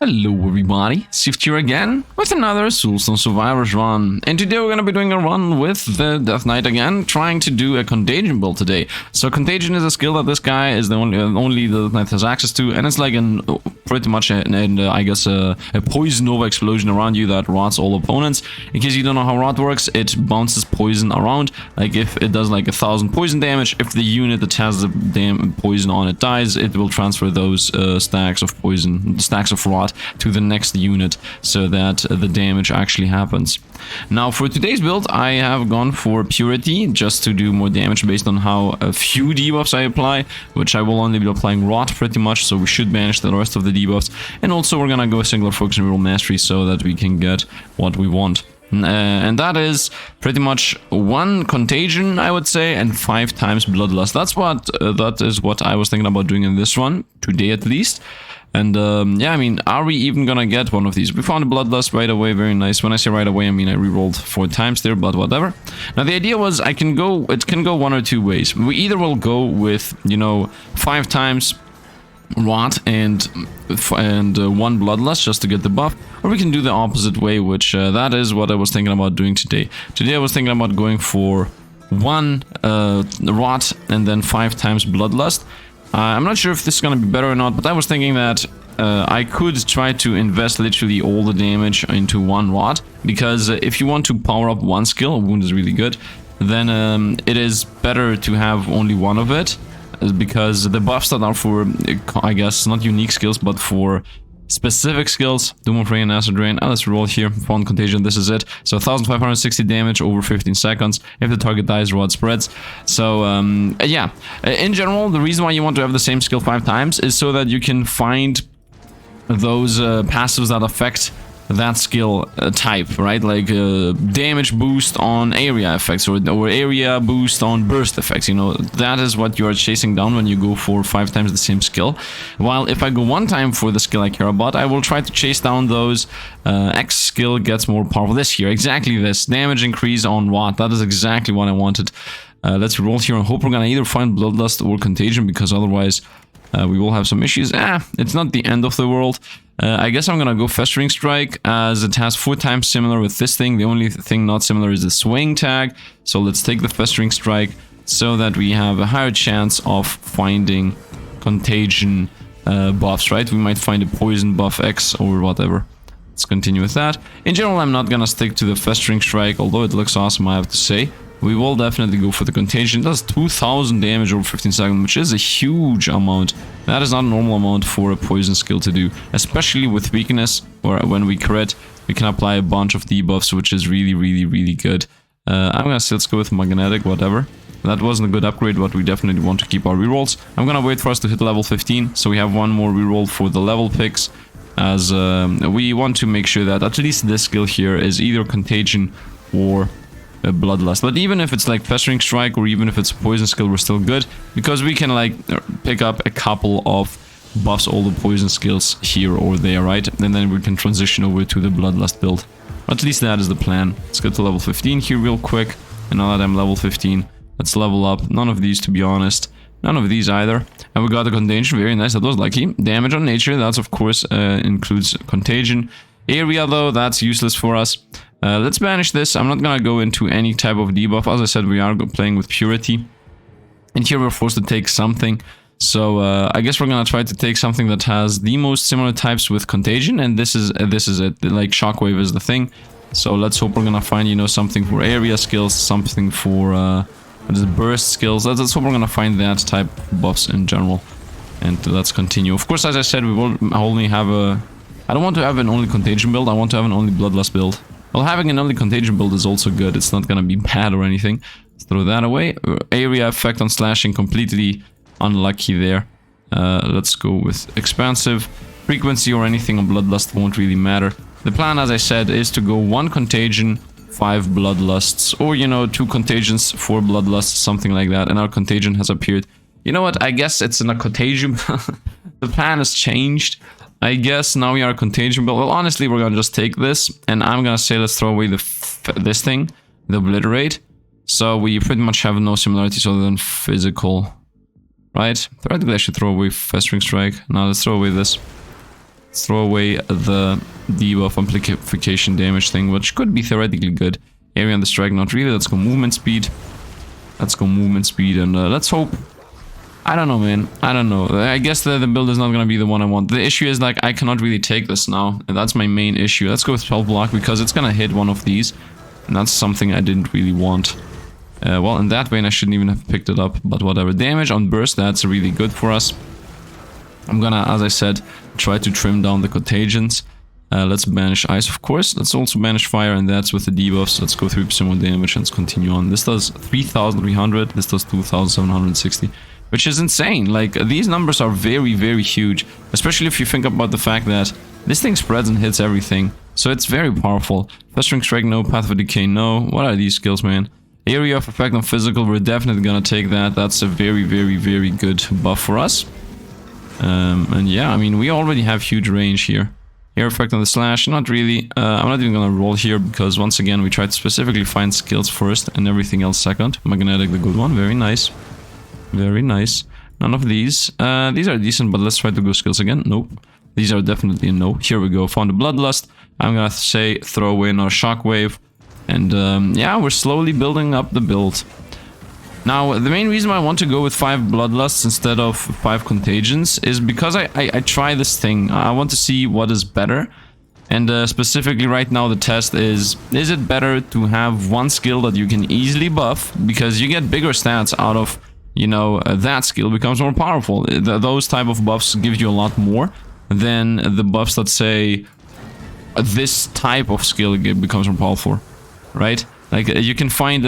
Hello everybody, Sifd here again with another Soulstone Survivors run, and today we're going to be doing a run with the Death Knight again, trying to do a Contagion build today. So Contagion is a skill that this guy is the only the Knight has access to, and it's like pretty much I guess a poison nova explosion around you that rots all opponents. In case you don't know how rot works, it bounces poison around. Like if it does like 1,000 poison damage, if the unit that has the damn poison on it dies, it will transfer those stacks of poison, stacks of rot to the next unit so that the damage actually happens. Now for today's build I have gone for purity just to do more damage based on how few debuffs I apply, which I will only be applying rot pretty much, so we should banish the rest of the debuffs. And also we're gonna go singular focus and reroll mastery so that we can get what we want. And that is pretty much 1 Contagion, I would say, and 5 times Bloodlust. That is what I was thinking about doing in this one, today at least. And yeah, I mean, are we even gonna get one of these? We found a Bloodlust right away, very nice. When I say right away, I mean I rerolled 4 times there, but whatever. Now the idea was it can go one or two ways. We either will go with, you know, 5 times rot and 1 Bloodlust just to get the buff, or we can do the opposite way, which that is what I was thinking about doing today. Today I was thinking about going for 1 rot and then 5 times Bloodlust. I'm not sure if this is gonna be better or not, but I was thinking that I could try to invest literally all the damage into 1 rot, because if you want to power up 1 skill, wound is really good, then it is better to have only 1 of it, because the buffs that are for, I guess, not unique skills, but for specific skills, Doom of Rain and Acid Rain. Let's roll here. Found Contagion, this is it. So 1560 damage over 15 seconds. If the target dies, rot spreads. So yeah, in general, the reason why you want to have the same skill 5 times is so that you can find those passives that affect that skill type, right? Like damage boost on area effects, or area boost on burst effects. You know, that is what you are chasing down when you go for 5 times the same skill. While if I go 1 time for the skill I care about, I will try to chase down those X skill gets more powerful. This here, exactly this. Damage increase on rot. That is exactly what I wanted. Let's roll here and hope we're gonna either find Bloodlust or Contagion, because otherwise we will have some issues. It's not the end of the world. I guess I'm gonna go Festering Strike, as it has 4 times similar with this thing. The only thing not similar is the Swing tag. So let's take the Festering Strike so that we have a higher chance of finding Contagion buffs, right? We might find a Poison buff X or whatever. Let's continue with that. In general, I'm not gonna stick to the Festering Strike, although it looks awesome, I have to say. We will definitely go for the Contagion. It does 2000 damage over 15 seconds, which is a huge amount. That is not a normal amount for a poison skill to do, especially with weakness, or when we crit, we can apply a bunch of debuffs, which is really, really, really good. I'm gonna say let's go with Magnetic, whatever. That wasn't a good upgrade, but we definitely want to keep our rerolls. I'm gonna wait for us to hit level 15, so we have 1 more reroll for the level picks, as we want to make sure that at least this skill here is either Contagion or Bloodlust. But even if it's like Festering Strike, or even if it's a poison skill, we're still good, because we can like pick up a couple of buffs, all the poison skills here or there, right? And then we can transition over to the Bloodlust build. At least that is the plan. Let's get to level 15 here real quick. And now that I'm level 15, let's level up. None of these, to be honest. None of these either. And we got the Contagion, very nice, that was lucky. Damage on nature, that's of course includes Contagion. Area though, that's useless for us. Let's banish this. I'm not gonna go into any type of debuff. As I said, we are playing with purity. And here we're forced to take something. So I guess we're gonna try to take something that has the most similar types with Contagion. And this is it. Like Shockwave is the thing. So let's hope we're gonna find, you know, something for area skills, something for what is it, burst skills. Let's hope we're gonna find that type of buffs in general. And let's continue. Of course, as I said, we will only have a... I don't want to have an only Contagion build. I want to have an only Bloodlust build. Well, having an only Contagion build is also good. It's not gonna be bad or anything. Let's throw that away. Area effect on slashing, completely unlucky there. Let's go with expansive. Frequency or anything on Bloodlust won't really matter. The plan, as I said, is to go 1 Contagion, 5 Bloodlusts, or, you know, 2 Contagions, 4 Bloodlusts, something like that. And our Contagion has appeared. You know what? I guess it's in a Contagion. The plan has changed. I guess now we are a Contagion build. Well, honestly, we're gonna just take this, and I'm gonna say let's throw away this thing, the Obliterate. So we pretty much have no similarities other than physical, right? Theoretically, I should throw away Festering Strike. Now let's throw away this. Let's throw away the debuff amplification damage thing, which could be theoretically good. Area on the strike, not really. Let's go movement speed. Let's go movement speed, and let's hope... I don't know, man. I don't know. I guess the build is not going to be the one I want. The issue is, like, I cannot really take this now. And that's my main issue. Let's go with 12 block, because it's going to hit one of these. And that's something I didn't really want. Well, in that vein, I shouldn't even have picked it up. But whatever. Damage on burst, that's really good for us. I'm gonna, as I said, try to trim down the contagions. Let's banish ice, of course. Let's also banish fire, and that's with the debuffs. Let's go 3% more damage and let's continue on. This does 3,300. This does 2,760. Which is insane. Like, these numbers are very, very huge. Especially if you think about the fact that this thing spreads and hits everything. So it's very powerful. Festering Strike, no. Path of Decay, no. What are these skills, man? Area of Effect on Physical, we're definitely gonna take that. That's a very, very, very good buff for us. And yeah, I mean, we already have huge range here. Air effect on the slash, not really. I'm not even gonna roll here because once again we tried to specifically find skills first and everything else second. Magnetic, the good one, very nice. Very nice. None of these. These are decent, but let's try to go skills again. Nope. These are definitely a no. Here we go, found a Bloodlust. I'm gonna say throw away our Shockwave. And yeah, we're slowly building up the build. Now, the main reason why I want to go with 5 Bloodlusts instead of 5 Contagions is because I try this thing. I want to see what is better. And specifically right now the test is it better to have one skill that you can easily buff? Because you get bigger stats out of, you know, that skill becomes more powerful. Those type of buffs give you a lot more than the buffs that say this type of skill becomes more powerful, right? Like, you can find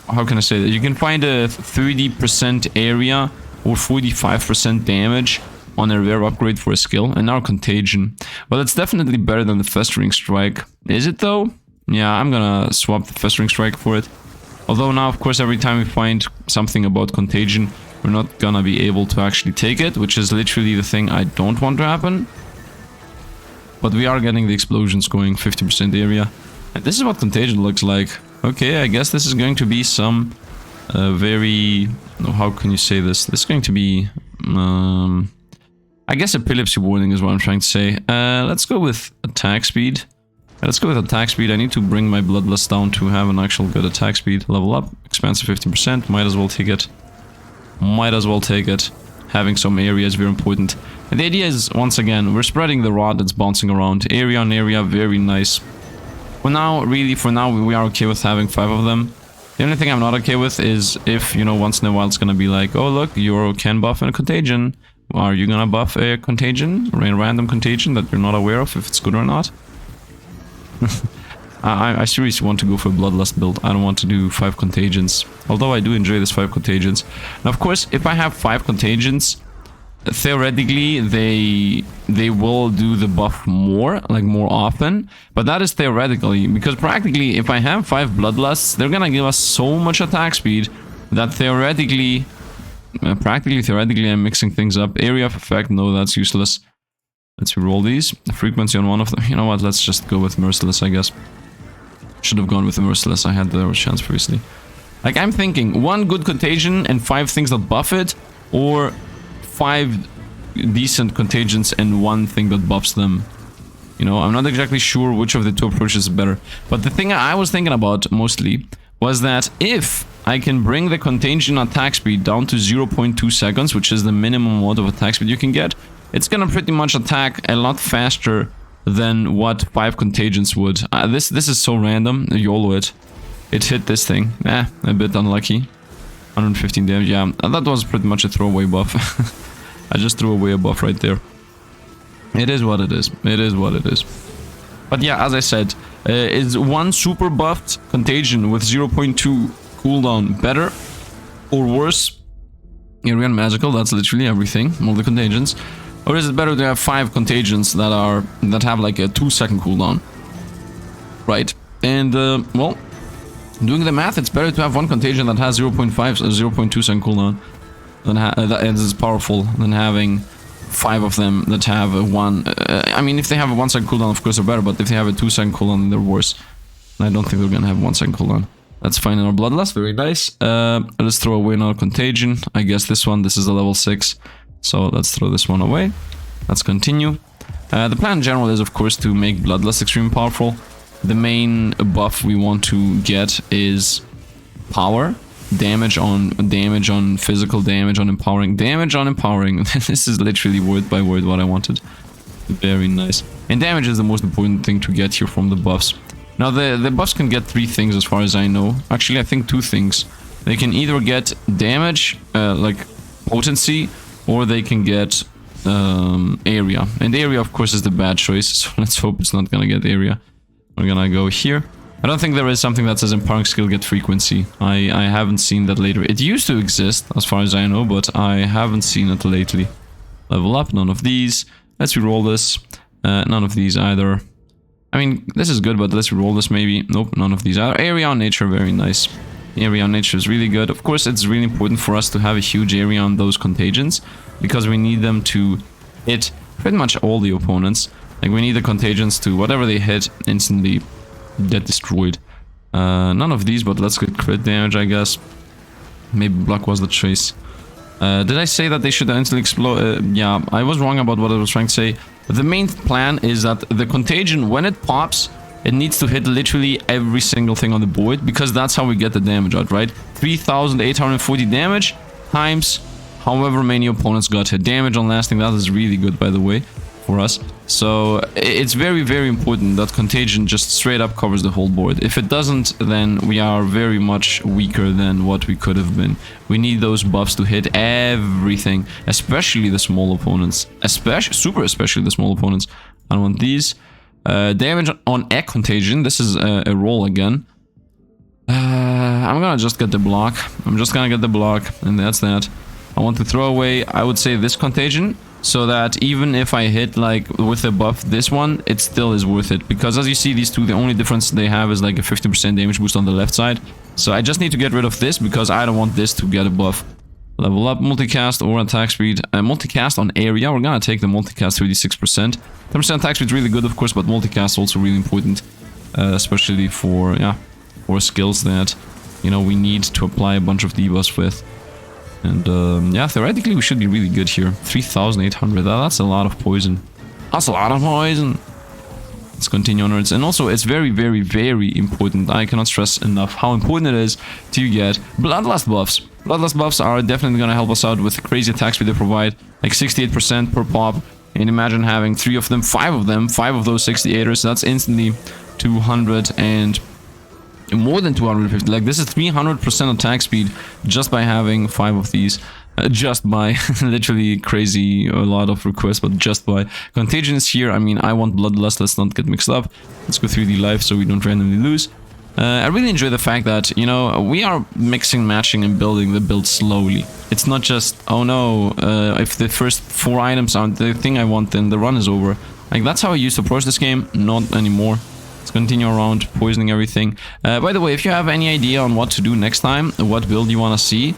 how can I say that? You can find a 30% area or 45% damage on a rare upgrade for a skill, and now Contagion. Well, it's definitely better than the Festering Strike. Is it though? Yeah, I'm gonna swap the Festering Strike for it. Although now, of course, every time we find something about Contagion, we're not gonna be able to actually take it, which is literally the thing I don't want to happen. But we are getting the explosions going, 50% area. And this is what Contagion looks like. Okay, I guess this is going to be some very... how can you say this? This is going to be... I guess epilepsy warning is what I'm trying to say. Let's go with attack speed. Let's go with attack speed. I need to bring my Bloodlust down to have an actual good attack speed. Level up. Expansive 15%. Might as well take it. Might as well take it. Having some area is very important. And the idea is, once again, we're spreading the rod that's bouncing around. Area on area, very nice. For now, really, we are okay with having 5 of them. The only thing I'm not okay with is if, you know, once in a while it's gonna be like, oh look, Xieroeh can buff a Contagion. Are you gonna buff a Contagion? Or a random Contagion that you're not aware of if it's good or not? I seriously want to go for a Bloodlust build. I don't want to do 5 Contagions. Although I do enjoy this 5 Contagions. Now, of course, if I have 5 Contagions, theoretically they will do the buff more, like more often, but that is theoretically, because practically if I have 5 Bloodlusts, they're gonna give us so much attack speed that theoretically theoretically I'm mixing things up. Area of effect, no, that's useless. Let's reroll these. The frequency on one of them, you know what, let's just go with Merciless, I guess. Should have gone with the Merciless, I had the chance previously. Like, I'm thinking 1 good Contagion and 5 things that buff it, or 5 decent Contagions and 1 thing that buffs them. You know, I'm not exactly sure which of the 2 approaches is better. But the thing I was thinking about mostly was that if I can bring the Contagion attack speed down to 0.2 seconds, which is the minimum amount of attack speed you can get, it's gonna pretty much attack a lot faster than what 5 Contagions would. This is so random. YOLO it. It hit this thing. A bit unlucky. 115 damage, yeah. That was pretty much a throwaway buff. I just threw away a buff right there. It is what it is. It is what it is. But yeah, as I said, is 1 super buffed Contagion with 0.2 cooldown better or worse? Area and magical, that's literally everything, all the Contagions. Or is it better to have 5 Contagions that have like a 2-second cooldown? Right. And well, doing the math, it's better to have 1 Contagion that has 0.5 or 0.2 second cooldown and is powerful than having 5 of them that have a 1. I mean, if they have a 1 second cooldown, of course they're better, but if they have a 2 second cooldown, then they're worse. And I don't think they're gonna have 1 second cooldown. That's fine in our Bloodlust, very nice. Let's throw away another Contagion. I guess this is a level 6. So let's throw this one away. Let's continue. The plan in general is, of course, to make Bloodlust extremely powerful. The main buff we want to get is power. Damage on physical, damage on empowering. This is literally word by word what I wanted. Very nice. And damage is the most important thing to get here from the buffs. Now the buffs can get 3 things as far as I know. Actually, I think 2 things. They can either get damage, like potency, or they can get area. And area, of course, is the bad choice, so let's hope it's not gonna get area. We're gonna go here. I don't think there is something that says empowering skill get frequency. I haven't seen that later. It used to exist, as far as I know, but I haven't seen it lately. Level up, none of these. Let's reroll this. None of these either. I mean, this is good, but let's reroll this maybe. Nope, none of these either. Area on nature, very nice. Area on nature is really good. Of course, it's really important for us to have a huge area on those contagions, because we need them to hit pretty much all the opponents. Like, we need the contagions to, whatever they hit, instantly get destroyed. None of these, but let's get crit damage, I guess. Maybe block was the choice. Did I say that they should instantly explode? Yeah, I was wrong about what I was trying to say. The main plan is that the contagion, when it pops, it needs to hit literally every single thing on the board, because that's how we get the damage out, right? 3,840 damage times however many opponents got hit. Damage on lasting, that is really good, by the way, for us. So it's very, very important that Contagion just straight up covers the whole board. If it doesn't, then we are very much weaker than what we could have been. We need those buffs to hit everything, especially the small opponents. Especially the small opponents. I don't want these. Damage on a Contagion. This is a roll again. I'm gonna just get the block. And that's that. I want to throw away, I would say, this Contagion, so that even if I hit, like, with a buff this one, it still is worth it. Because as you see, these two, the only difference they have is like a 50% damage boost on the left side. So I just need to get rid of this, because I don't want this to get a buff. Level up, multicast or attack speed. Multicast on area, we're gonna take the multicast 36%. 10% attack speed is really good, of course, but multicast is also really important. Especially for, yeah, for skills that, you know, we need to apply a bunch of debuffs with. And, yeah, theoretically we should be really good here. 3,800, that's a lot of poison. That's a lot of poison! Let's continue onwards. And also, it's very, very, very important. I cannot stress enough how important it is to get Bloodlust buffs. Bloodlust buffs are definitely gonna help us out with the crazy attack speed they provide. Like 68% per pop. And imagine having 3 of them, 5 of them, 5 of those 68ers. That's instantly 200 and... more than 250. Like, this is 300% attack speed just by having 5 of these. Just by. Literally crazy, a lot of requests, but just by. Contagion is here. I mean, I want Bloodlust, let's not get mixed up. Let's go 3D life so we don't randomly lose. I really enjoy the fact that, you know, we are mixing, matching, and building the build slowly. It's not just, oh no, if the first 4 items aren't the thing I want, then the run is over. Like, that's how I used to approach this game, not anymore. Let's continue around, poisoning everything. By the way, if you have any idea on what to do next time, what build you want to see,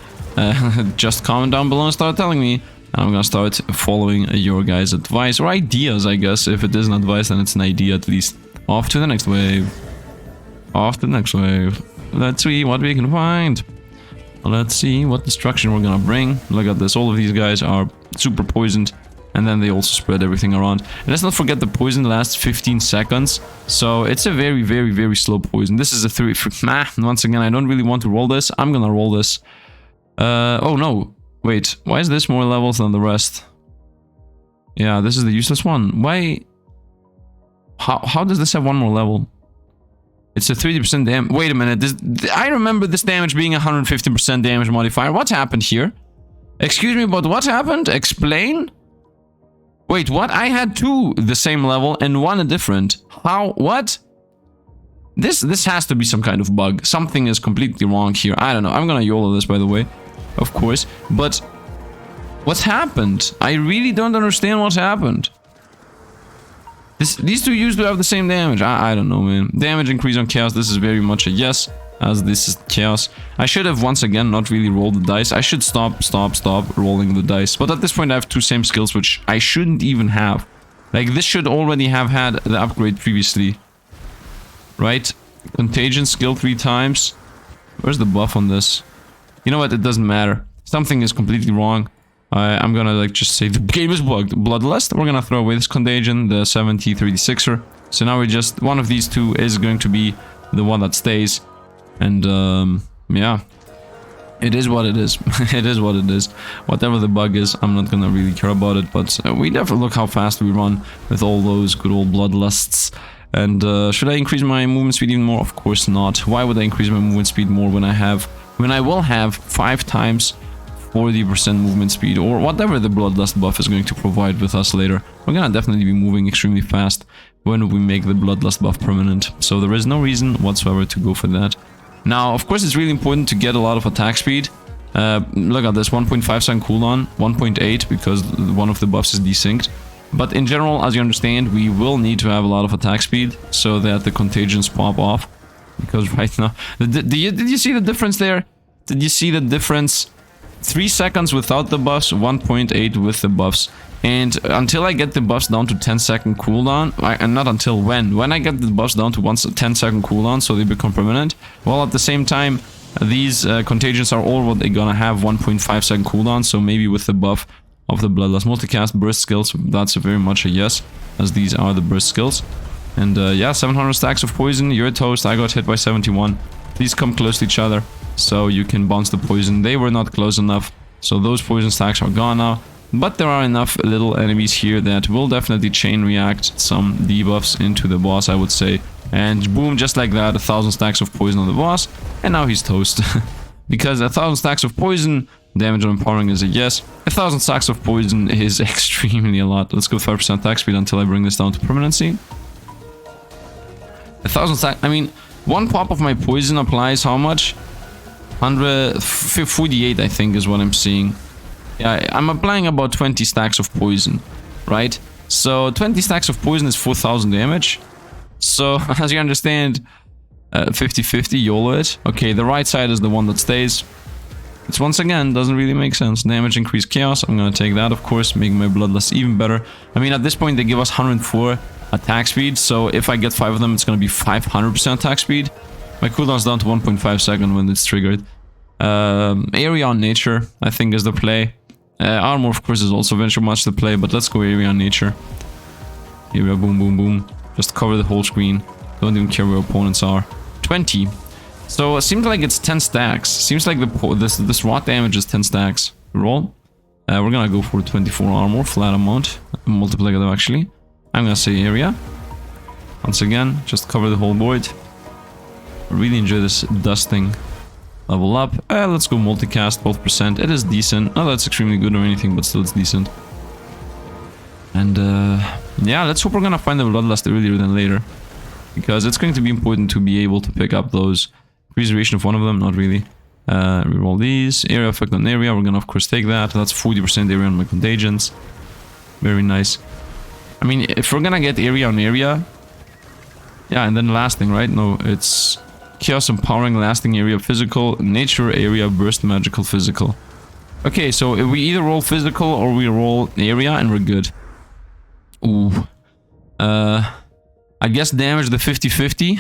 just comment down below and start telling me. And I'm gonna start following your guys' advice, or ideas, I guess. If it isn't advice, then it's an idea at least. Off to the next wave. Off to the next wave. Let's see what we can find. Let's see what destruction we're gonna bring. Look at this, all of these guys are super poisoned. And then they also spread everything around. And let's not forget the poison lasts 15 seconds. So it's a very, very, very slow poison. This is a 3... once again, I don't really want to roll this. I'm gonna roll this. Oh no. Wait, why is this more levels than the rest? Yeah, this is the useless one. Why... How does this have one more level? It's a 30% damage. Wait a minute. I remember this damage being 150% damage modifier. What happened here? Excuse me, but what happened? Explain? Wait, what? I had 2 the same level and 1 a different. How? What? This has to be some kind of bug. Something is completely wrong here. I don't know. I'm gonna YOLO this, by the way. Of course. But what's happened? I really don't understand what's happened. These 2 used to have the same damage. I don't know, man. Damage increase on chaos. This is very much a yes, as this is chaos. I should have once again not really rolled the dice. I should stop rolling the dice. But at this point I have 2 same skills, which I shouldn't even have. Like, this should already have had the upgrade previously. Right? Contagion skill 3 times. Where's the buff on this? You know what? It doesn't matter. Something is completely wrong. I'm gonna like just say the game is bugged. Bloodlust. We're gonna throw away this Contagion, the 7036er. So now we just, one of these two is going to be the one that stays. And yeah, it is what it is. It is what it is. Whatever the bug is, I'm not gonna really care about it. But we definitely look how fast we run with all those good old bloodlusts. And should I increase my movement speed even more? Of course not. Why would I increase my movement speed more when I will have 5 times 40% movement speed, or whatever the bloodlust buff is going to provide with us later. We're gonna definitely be moving extremely fast when we make the bloodlust buff permanent. So there is no reason whatsoever to go for that. Now, of course, it's really important to get a lot of attack speed. Look at this, 1.5 second cooldown, 1.8 because one of the buffs is desynced. But in general, as you understand, we will need to have a lot of attack speed so that the contagions pop off. Because right now, did you see the difference there? Did you see the difference? 3 seconds without the buffs, 1.8 with the buffs. And until I get the buffs down to 10-second cooldown, and not until when I get the buffs down to 10-second cooldown, so they become permanent, well, at the same time, these contagions are all what they're gonna have 1.5-second cooldown, so maybe with the buff of the Bloodlust Multicast burst skills, that's very much a yes, as these are the burst skills. And yeah, 700 stacks of poison, you're toast, I got hit by 71. These come close to each other, so you can bounce the poison. They were not close enough, so those poison stacks are gone now. But there are enough little enemies here that will definitely chain react some debuffs into the boss, I would say. And boom, just like that, 1,000 stacks of poison on the boss, and now he's toast. Because 1,000 stacks of poison, damage on empowering is a yes. 1,000 stacks of poison is extremely a lot. Let's go 5% attack speed until I bring this down to permanency. 1,000 stacks, I mean, one pop of my poison applies how much? 148, I think, is what I'm seeing. Yeah, I'm applying about 20 stacks of poison, right? So 20 stacks of poison is 4,000 damage. So, as you understand, 50-50, YOLO it. Okay, the right side is the one that stays. It's once again, doesn't really make sense. Damage increase chaos, I'm gonna take that, of course, making my bloodlust even better. I mean, at this point, they give us 104 attack speed, so if I get 5 of them, it's gonna be 500% attack speed. My cooldown's down to 1.5 seconds when it's triggered. Area on nature, I think, is the play. Armor, of course, is also very much the play, but let's go area on nature. Area, boom, boom, boom. Just cover the whole screen. Don't even care where opponents are. 20. So it seems like it's 10 stacks. Seems like this raw damage is 10 stacks. Roll. We're gonna go for 24 armor, flat amount. Multiplicative, actually. I'm gonna say area. Once again, just cover the whole board. Really enjoy this dusting. Level up. Let's go multicast, 12%. It is decent. Not that's extremely good or anything, but still it's decent. And yeah, let's hope we're gonna find the bloodlust earlier than later. Because it's going to be important to be able to pick up those. Preservation of one of them, not really. Reroll these. Area effect on area, we're gonna of course take that. That's 40% area on my contagions. Very nice. I mean, if we're gonna get area on area... Yeah, and then lasting, right? No, it's... Chaos empowering, lasting area, physical, nature area, burst magical, physical. Okay, so if we either roll physical or we roll area and we're good. Ooh. I guess damage the 50-50.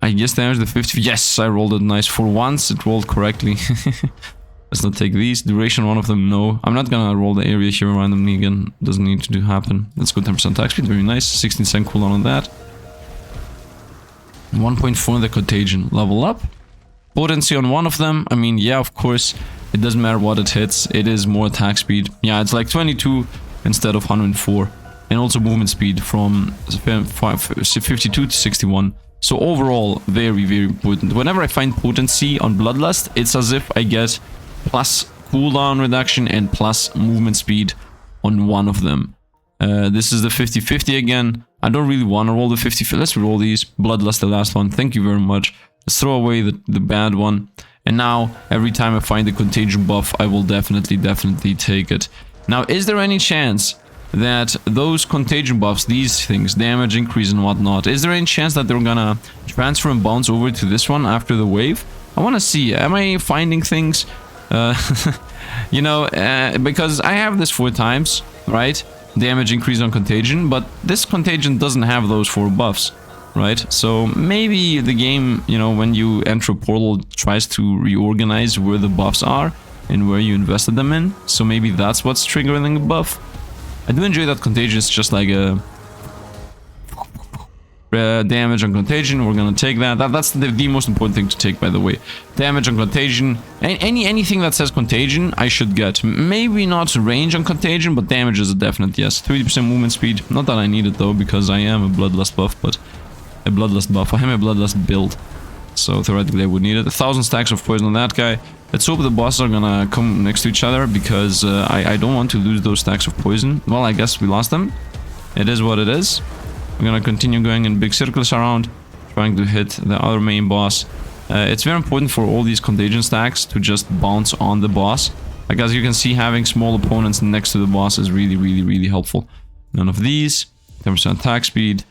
I guess damage the 50. Yes, I rolled it nice. For once, it rolled correctly. Let's not take these. Duration, one of them, no. I'm not gonna roll the area here randomly again. Doesn't need to happen. Let's go 10% attack speed. Very nice. 16% cooldown on that. 1.4 in the Contagion. Level up. Potency on one of them. I mean, yeah, of course, it doesn't matter what it hits. It is more attack speed. Yeah, it's like 22 instead of 104. And also movement speed from 52 to 61. So overall, very, very important. Whenever I find potency on Bloodlust, it's as if I get plus cooldown reduction and plus movement speed on one of them. This is the 50-50 again. I don't really want to roll the 50. Let's roll these. Bloodlust, the last one. Thank you very much. Let's throw away the bad one. And now, every time I find the Contagion buff, I will definitely take it. Now, is there any chance that those Contagion buffs, these things, damage increase and whatnot, is there any chance that they're gonna transfer and bounce over to this one after the wave? I want to see. Am I finding things? You know, because I have this 4 times, right? Damage increase on Contagion, but this Contagion doesn't have those 4 buffs, right? So maybe the game, you know, when you enter a portal, tries to reorganize where the buffs are. in where you invested them in. So maybe that's what's triggering the buff. I do enjoy that Contagion is just like a damage on Contagion. We're gonna take that. That's the most important thing to take, by the way. Damage on Contagion. Anything that says Contagion, I should get. Maybe not range on Contagion, but damage is a definite yes. 30% movement speed. Not that I need it though, because I am a Bloodlust buff, but a Bloodlust buff. I am a Bloodlust build, so theoretically I would need it. 1,000 stacks of poison on that guy. Let's hope the bosses are gonna come next to each other, because I don't want to lose those stacks of poison. Well, I guess we lost them. It is what it is. We're gonna continue going in big circles around, trying to hit the other main boss. It's very important for all these Contagion stacks to just bounce on the boss. Like, as you can see, having small opponents next to the boss is really helpful. None of these. 10% attack speed.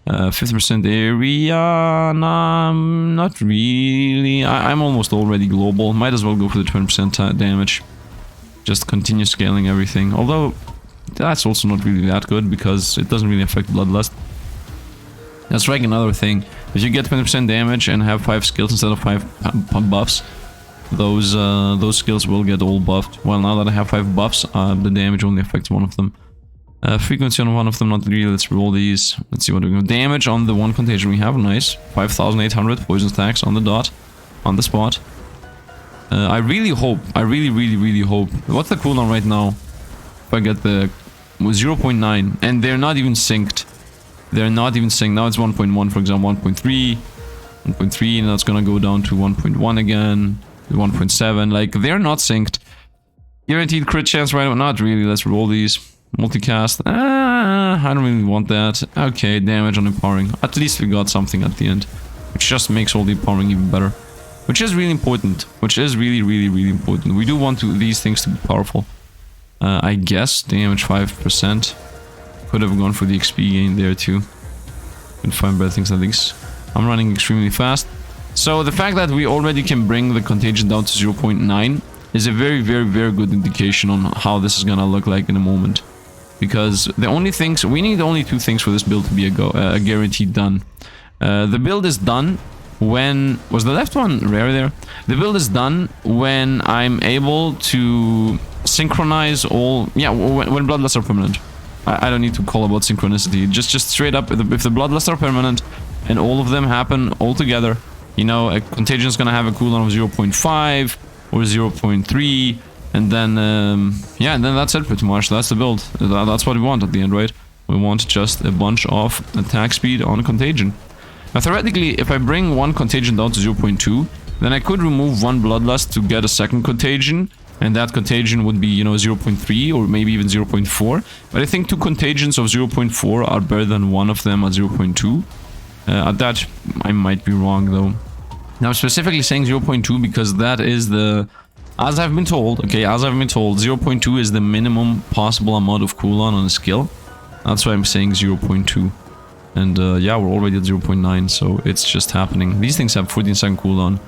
50% area. Nah, not really. I'm almost already global. Might as well go for the 20% damage. Just continue scaling everything. Although, that's also not really that good, because it doesn't really affect Bloodlust. That's like another thing. If you get 20% damage and have 5 skills instead of 5 buffs, those skills will get all buffed. Well, now that I have 5 buffs, the damage only affects one of them. Frequency on one of them, not really. Let's roll these. Let's see what we're going to do. Damage on the one Contagion we have, nice. 5,800 poison stacks on the dot, on the spot. I really hope, I really hope. What's the cooldown right now? If I get the 0.9, and they're not even synced. They're not even synced. Now it's 1.1, for example, 1.3, 1.3, and that's gonna go down to 1.1 again, 1.7. Like, they're not synced. Guaranteed crit chance right now? Not really. Let's roll these. Multicast. I don't really want that. Okay, damage on empowering. At least we got something at the end, which just makes all the empowering even better. Which is really important. Which is really important. We do want these things to be powerful. I guess damage 5%. Could have gone for the XP gain there too. Could find better things than these. I'm running extremely fast. So the fact that we already can bring the Contagion down to 0.9 is a very good indication on how this is gonna look like in a moment. Because the only things, we need only 2 things for this build to be a guaranteed done. The build is done when, was the left one rare there? The build is done when I'm able to synchronize all, yeah, when Bloodlusts are permanent. I don't need to call about synchronicity, just straight up, if the Bloodlusts are permanent and all of them happen all together, you know, a Contagion is gonna have a cooldown of 0.5 or 0.3, and then, yeah, and then that's it pretty much. That's the build. That's what we want at the end, right? We want just a bunch of attack speed on Contagion. Now, theoretically, if I bring one Contagion down to 0.2, then I could remove one Bloodlust to get a second Contagion, and that Contagion would be, you know, 0.3 or maybe even 0.4. But I think 2 Contagions of 0.4 are better than one of them at 0.2. At that, I might be wrong, though. Now, I'm specifically saying 0.2 because that is the... As I've been told, okay, as I've been told, 0.2 is the minimum possible amount of cooldown on a skill. That's why I'm saying 0.2. And yeah, we're already at 0.9, so it's just happening. These things have 14-second cooldown.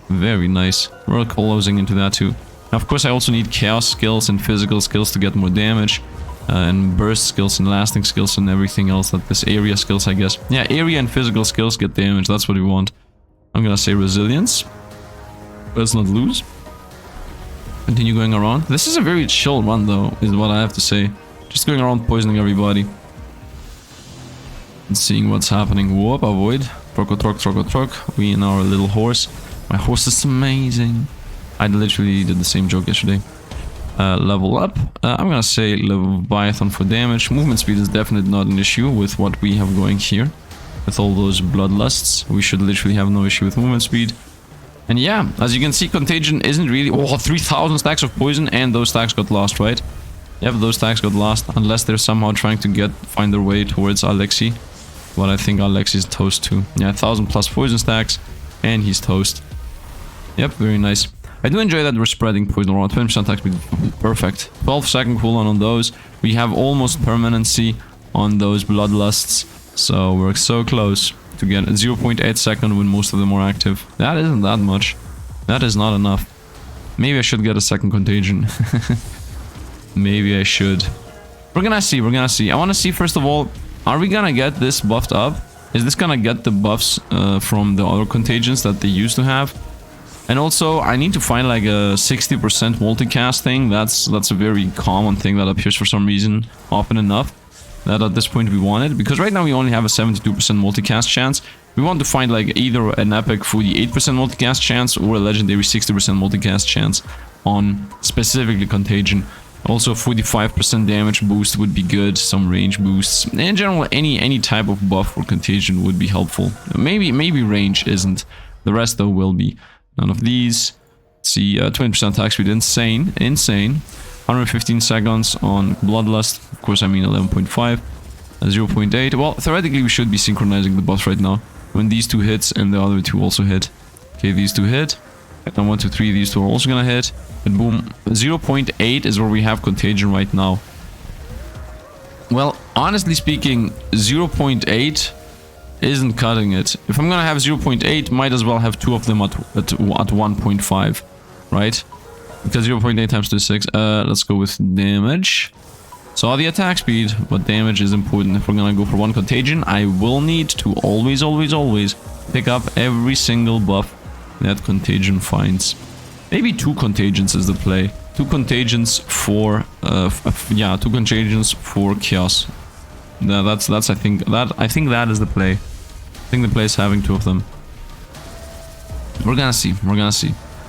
Very nice. We're closing into that too. Now, of course, I also need chaos skills and physical skills to get more damage. And burst skills and lasting skills and everything else. That this area skills, I guess. Yeah, area and physical skills get damage. That's what we want. I'm gonna say resilience. Let's not lose. Continue going around. This is a very chill run, though, is what I have to say. Just going around poisoning everybody. And seeing what's happening. Whoop, avoid. Truck. We and our little horse. My horse is amazing. I literally did the same joke yesterday. Level up. I'm gonna say Leviathan for damage. Movement speed is definitely not an issue with what we have going here. With all those bloodlusts, we should literally have no issue with movement speed. And yeah, as you can see, Contagion isn't really... Oh, 3,000 stacks of poison, and those stacks got lost, right? Yep, those stacks got lost, unless they're somehow trying to find their way towards Alexi. But I think Alexi's toast too. Yeah, 1,000 plus poison stacks, and he's toast. Yep, very nice. I do enjoy that we're spreading poison around. 20% attack speed, perfect. 12-second cooldown on those. We have almost permanency on those bloodlusts. So we're so close to get a 0.8 second when most of them are active. That isn't that much. That is not enough. Maybe I should get a second Contagion. Maybe I should. We're gonna see, we're gonna see. I wanna see, first of all, are we gonna get this buffed up? Is this gonna get the buffs from the other Contagions that they used to have? And also, I need to find like a 60% multicast thing. That's a very common thing that appears for some reason often enough. That at this point we want it. Because right now we only have a 72% multicast chance. We want to find like either an epic 48% multicast chance or a legendary 60% multicast chance on specifically Contagion. Also 45% damage boost would be good, some range boosts. In general, any type of buff for Contagion would be helpful. Maybe range isn't. The rest though will be. None of these. Let's see, 20% attack speed, insane. 115 seconds on Bloodlust. Of course, I mean 11.5. 0.8. Well, theoretically, we should be synchronizing the buffs right now. When these two hits and the other two also hit. Okay, these two hit. And 1, 2, 3, these two are also gonna hit. And boom, 0.8 is where we have Contagion right now. Well, honestly speaking, 0.8 isn't cutting it. If I'm gonna have 0.8, might as well have two of them at 1.5, right? Because 0.8 times 2 is 6. Let's go with damage. Saw the attack speed, but damage is important. If we're gonna go for one Contagion, I will need to always pick up every single buff that Contagion finds. Maybe 2 Contagions is the play. 2 Contagions for yeah, 2 Contagions for Chaos. That's I think that is the play. I think the play is having 2 of them. We're gonna see.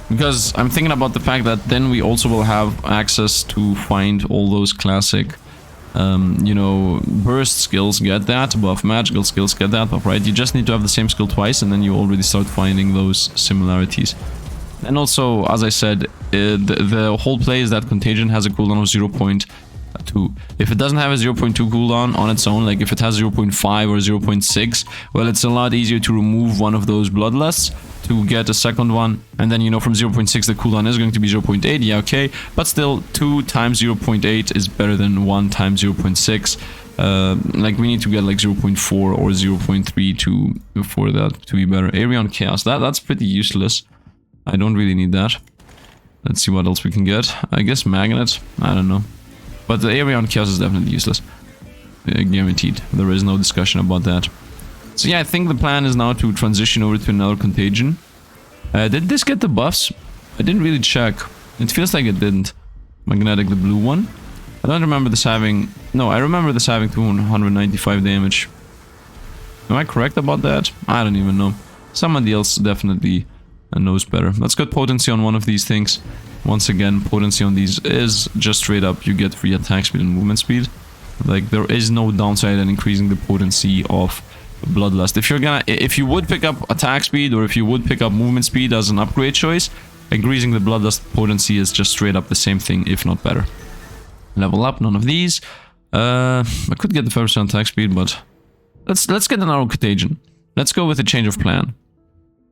Because I'm thinking about the fact that then we also will have access to find all those classic, you know, burst skills, get that buff, magical skills, get that buff, right? You just need to have the same skill twice and then you already start finding those similarities. And also, as I said, the whole play is that Contagion has a cooldown of 0.2. If it doesn't have a 0.2 cooldown on its own, like if it has 0.5 or 0.6, well, it's a lot easier to remove one of those Bloodlusts to get a second one. And then, you know, from 0.6 the cooldown is going to be 0.8, yeah, okay. But still, 2 times 0.8 is better than 1 times 0.6. Like, we need to get like 0.4 or 0.3 for that to be better. Area on Chaos, that's pretty useless. I don't really need that. Let's see what else we can get. I guess Magnet, I don't know. But the area on Chaos is definitely useless. Guaranteed. There is no discussion about that. So yeah, I think the plan is now to transition over to another Contagion. Did this get the buffs? I didn't really check. It feels like it didn't. Magnetic, the blue one. I don't remember this having... No, I remember this having 295 damage. Am I correct about that? I don't even know. Somebody else definitely knows better. Let's get potency on one of these things. Once again, potency on these is just straight up, you get free attack speed and movement speed. Like, there is no downside in increasing the potency of Bloodlust. If you would pick up attack speed or if you would pick up movement speed as an upgrade choice, increasing the Bloodlust potency is just straight up the same thing, if not better. Level up, none of these. I could get the 5% attack speed, but let's get another Contagion. Let's go with a change of plan.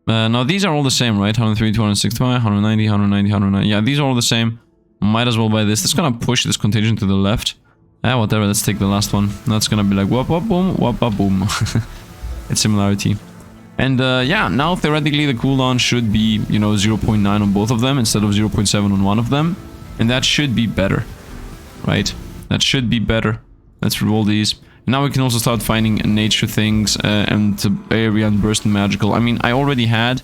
Now these are all the same, right? 103, 265, 190, 190, 190. Yeah, these are all the same. Might as well buy this. It's gonna push this Contagion to the left. Whatever, let's take the last one. That's gonna be like whoop whoop boom, whoop whoop boom. It's similarity. And yeah, now theoretically the cooldown should be, you know, 0.9 on both of them instead of 0.7 on one of them. And that should be better. Right? That should be better. Let's roll these. Now we can also start finding nature things and area and burst and magical. I mean, I already had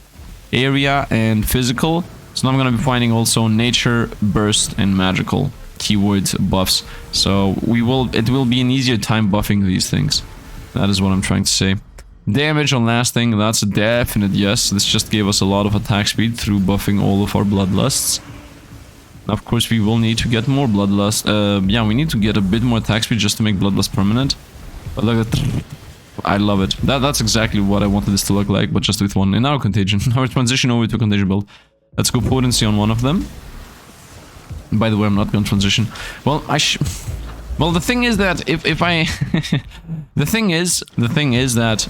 area and physical, so now I'm gonna be finding also nature, burst, and magical keyword buffs. So it will be an easier time buffing these things. That is what I'm trying to say. Damage on last thing, that's a definite yes. This just gave us a lot of attack speed through buffing all of our Bloodlusts. Of course, we will need to get more Bloodlust. Yeah, we need to get a bit more attack speed just to make Bloodlust permanent. But look at that. I love it. That's exactly what I wanted this to look like, but just with one. And now Contagion. Now we transition over to Contagion build. Let's go potency on one of them. By the way, I'm not going to transition. Well, well, the thing is that if I... the thing is that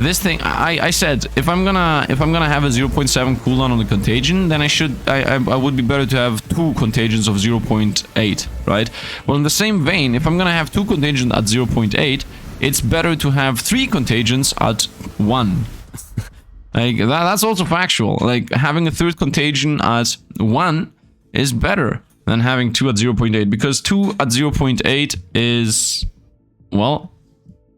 this thing, I said, if I'm gonna have a 0.7 cooldown on the Contagion, then I would be better to have 2 Contagions of 0.8, right? Well, in the same vein, if I'm gonna have 2 Contagions at 0.8, it's better to have 3 Contagions at 1. Like, that's also factual. Like, having a 3rd Contagion at 1 is better than having 2 at 0.8, because 2 at 0.8 is, well,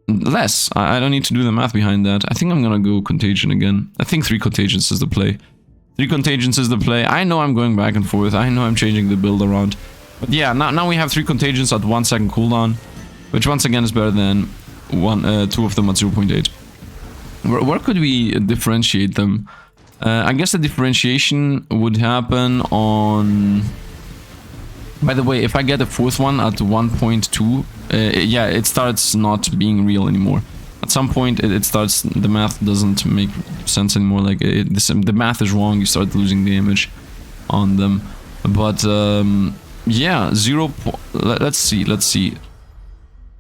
less. I don't need to do the math behind that. I think I'm gonna go Contagion again. I think 3 Contagions is the play. 3 Contagions is the play. I know I'm going back and forth. I know I'm changing the build around. But yeah, now we have 3 Contagions at 1 second cooldown, which once again is better than 2 of them at 0.8. Where could we differentiate them? I guess the differentiation would happen on... By the way, if I get a 4th one at 1.2, yeah, it starts not being real anymore. At some point, it starts... The math doesn't make sense anymore. Like, the math is wrong. You start losing damage on them. But, yeah, 0... Let's see.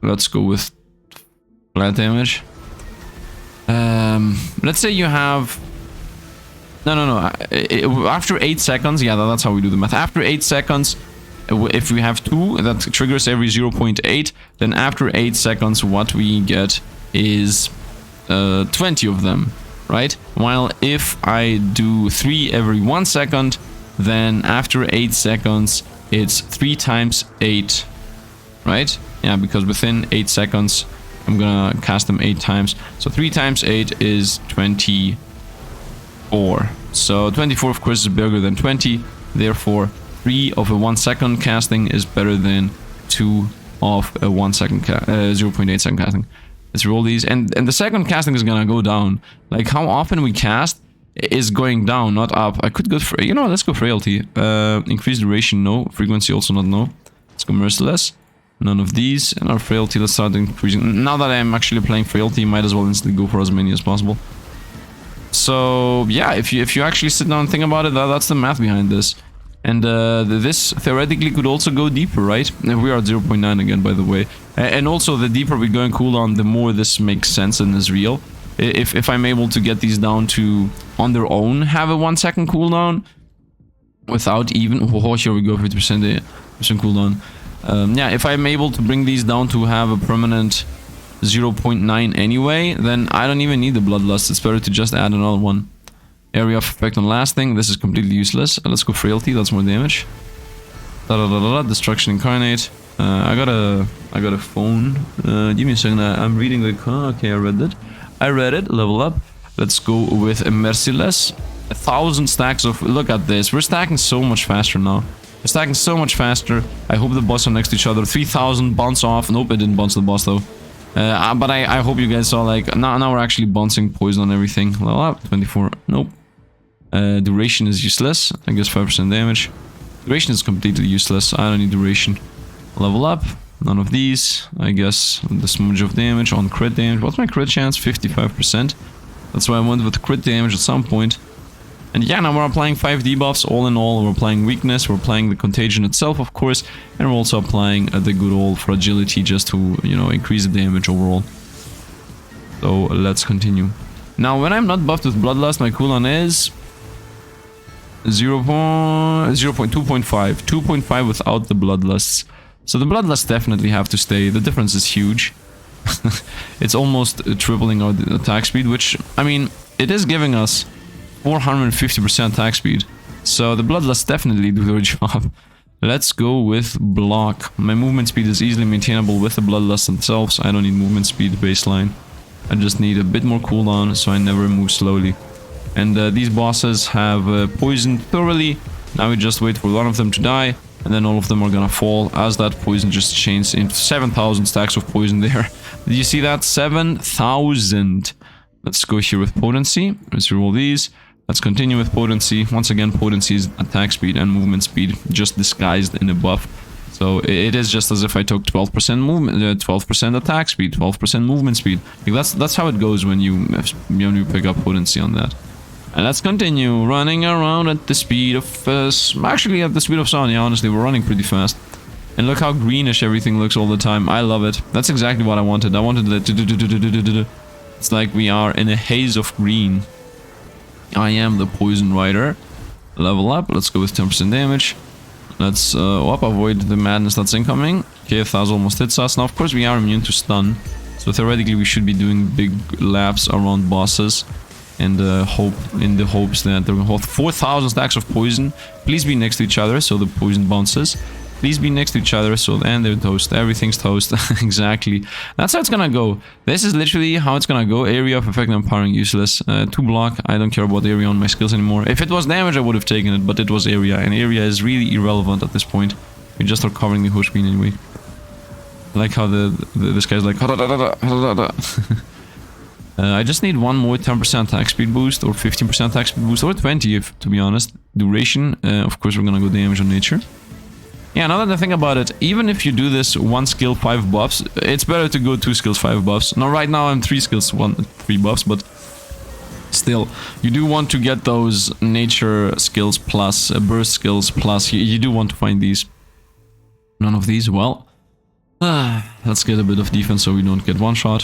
Let's go with flat damage. Let's say you have... No. After 8 seconds, yeah, that's how we do the math. After 8 seconds, if we have 2, that triggers every 0.8, then after 8 seconds, what we get is 20 of them, right? While if I do 3 every 1 second, then after 8 seconds, it's 3 times 8, right? Yeah, because within 8 seconds, I'm gonna cast them 8 times. So 3 times 8 is 24. So 24, of course, is bigger than 20. Therefore, 3 of a 1 second casting is better than 2 of a 1 second 0.8 second casting. Let's roll these. And the second casting is gonna go down. Like, how often we cast is going down, not up. I could go for... You know, let's go Frailty. Increase duration, no. Frequency, also not no. Let's go Merciless. None of these. And our Frailty, let's start increasing. Now that I'm actually playing Frailty, might as well instantly go for as many as possible. So, yeah, if you actually sit down and think about it, that's the math behind this. And this theoretically could also go deeper, right? We are at 0.9 again, by the way. And also, the deeper we go in cooldown, the more this makes sense and is real. If I'm able to get these down to, on their own, have a 1 second cooldown, without even... Oh, here we go, 50% cooldown. Yeah, if I'm able to bring these down to have a permanent 0.9 anyway, then I don't even need the Bloodlust. It's better to just add another one. Area of effect on lasting. This is completely useless. Let's go Frailty. That's more damage. Destruction Incarnate. I got a phone. Give me a second. I'm reading the... Okay, I read it. Level up. Let's go with a Merciless. 1,000 stacks of... Look at this. We're stacking so much faster now. We're stacking so much faster. I hope the boss are next to each other. 3,000 bounce off. Nope, I didn't bounce the boss though. But I hope you guys saw, like, now we're actually bouncing poison on everything. Level up. 24. Nope. Duration is useless. I guess 5% damage. Duration is completely useless. I don't need duration. Level up. None of these. I guess the smudge of damage on crit damage. What's my crit chance? 55%. That's why I went with crit damage at some point. And yeah, now we're applying 5 debuffs. All in all, we're applying weakness. We're applying the contagion itself, of course. And we're also applying the good old fragility just to, you know, increase the damage overall. So let's continue. Now, when I'm not buffed with Bloodlust, my cooldown is 2.5. 2.5 without the Bloodlusts. So the Bloodlusts definitely have to stay. The difference is huge. It's almost tripling our attack speed, which, I mean, it is giving us 450% attack speed. So the Bloodlusts definitely do their job. Let's go with Block. My movement speed is easily maintainable with the Bloodlusts themselves. I don't need movement speed baseline. I just need a bit more cooldown so I never move slowly. And these bosses have poisoned thoroughly. Now we just wait for one of them to die. And then all of them are gonna fall as that poison just chains into 7,000 stacks of poison there. Did you see that? 7,000. Let's go here with Potency. Let's roll these. Let's continue with Potency. Once again, Potency is attack speed and movement speed, just disguised in a buff. So it is just as if I took 12% movement, 12% attack speed, 12% movement speed. Like that's how it goes when you pick up Potency on that. And let's continue running around at the speed of... actually, at the speed of sound, yeah, honestly, we're running pretty fast. And look how greenish everything looks all the time. I love it. That's exactly what I wanted. I wanted it to... It's like we are in a haze of green. I am the Poison Rider. Level up. Let's go with 10% damage. Let's avoid the madness that's incoming. Okay, 1,000 almost hits us. Now, of course, we are immune to stun. So theoretically, we should be doing big laps around bosses. And in the hopes that they're going to hold 4,000 stacks of poison. Please be next to each other so the poison bounces. please be next to each other, so then they're toast. Everything's toast. Exactly. That's how it's gonna go. This is literally how it's gonna go. Area of effect and empowering useless. 2 block. I don't care about area on my skills anymore. If it was damage, I would have taken it, but it was area, and area is really irrelevant at this point. We just are covering the whole screen anyway. I like how this guy's like. I just need one more 10% attack speed boost, or 15% attack speed boost, or 20 if, to be honest. Duration, of course we're gonna go damage on nature. Yeah, now that I think about it, even if you do this 1 skill 5 buffs, it's better to go 2 skills 5 buffs. Now right now I'm 3 skills 3 buffs, but still, you do want to get those nature skills plus burst skills plus, you do want to find these. None of these, well, let's get a bit of defense so we don't get one shot.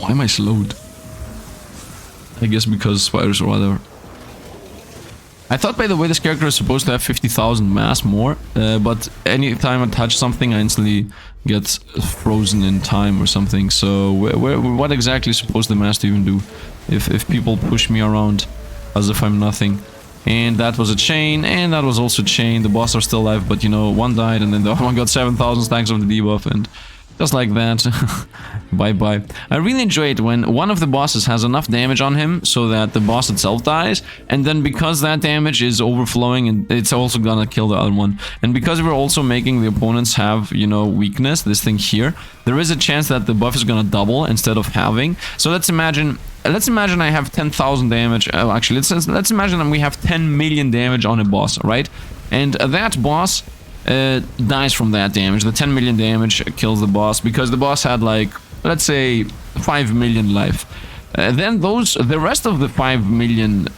Why am I slowed? I guess because spiders or whatever. I thought, by the way, this character is supposed to have 50,000 mass more, but anytime I touch something, I instantly get frozen in time or something. So, what exactly is supposed the mass to even do? If people push me around as if I'm nothing. And that was a chain, and that was also a chain. The boss are still alive, but you know, one died, and then the other one got 7,000 stacks of the debuff, and just like that. Bye-bye. I really enjoy it when one of the bosses has enough damage on him so that the boss itself dies, and then because that damage is overflowing, and it's also gonna kill the other one. And because we're also making the opponents have, you know, weakness, this thing here, there is a chance that the buff is gonna double instead of halving. So let's imagine I have 10,000 damage. Actually, let's imagine that we have 10 million damage on a boss, right? And that boss dies from that damage. The 10 million damage kills the boss because the boss had, like, let's say 5 million life. Then the rest of the 5 million,